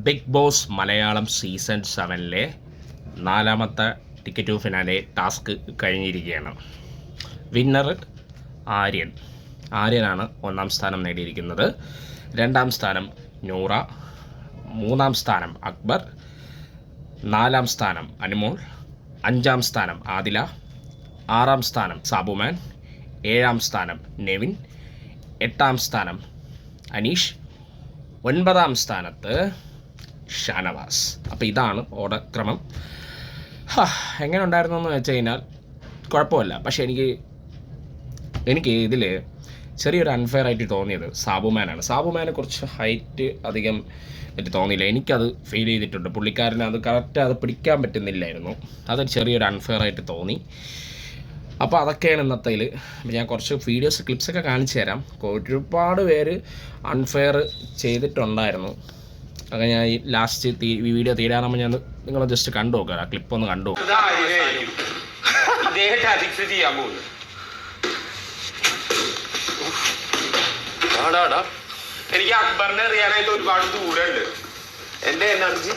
Big boss Malayalam season 7-ലെ 4-മത്തെ ticket to finale task കഴിഞ്ഞിരിക്കുകയാണ്. വിന്നർ ആര്യനാണ് 1-ാം സ്ഥാനം നേടിയിരിക്കുന്നത്. 2-ാം സ്ഥാനം നൂറ, 3-ാം സ്ഥാനം അക്ബർ, 4-ാം സ്ഥാനം അനുമോൾ, 5-ാം സ്ഥാനം ആദില, 6-ാം സ്ഥാനം സാബുമാൻ, 7-ാം സ്ഥാനം നെവിൻ, 8-ാം സ്ഥാനം അനീഷ്, 9-ാം സ്ഥാനത്ത് ഷാനവാസ്. അപ്പോൾ ഇതാണ് ഓർഡർ ക്രമം. എങ്ങനെ ഉണ്ടായിരുന്നു എന്ന് വെച്ച് കഴിഞ്ഞാൽ കുഴപ്പമില്ല. പക്ഷേ എനിക്ക് ഇതിൽ ചെറിയൊരു അൺഫെയർ ആയിട്ട് തോന്നിയത് സാബുമാനാണ്. സാബുമാനെ കുറച്ച് ഹൈറ്റ് അധികം എനിക്ക് തോന്നിയില്ല. എനിക്കത് ഫീൽ ചെയ്തിട്ടുണ്ട്. പുള്ളിക്കാരന് അത് കറക്റ്റ് അത് പിടിക്കാൻ പറ്റുന്നില്ലായിരുന്നു. അതൊരു ചെറിയൊരു അൺഫെയർ ആയിട്ട് തോന്നി. അപ്പോൾ അതൊക്കെയാണ് ഇന്നത്തേൽ. ഞാൻ കുറച്ച് വീഡിയോസ് ക്ലിപ്സൊക്കെ കാണിച്ചു തരാം. ഒരുപാട് പേര് അൺഫെയർ ചെയ്തിട്ടുണ്ടായിരുന്നു. അത് ഞാൻ ഈ ലാസ്റ്റ് വീഡിയോ തീരാനാകുമ്പോൾ ഞാൻ നിങ്ങൾ ജസ്റ്റ് കണ്ടു നോക്കുക. ആ ക്ലിപ്പ് ഒന്ന് കണ്ടു നോക്കുക. എനിക്ക് അക്ബറിനെ അറിയാനായിട്ട് ഒരുപാട് ദൂരമുണ്ട്. എൻ്റെ എനർജി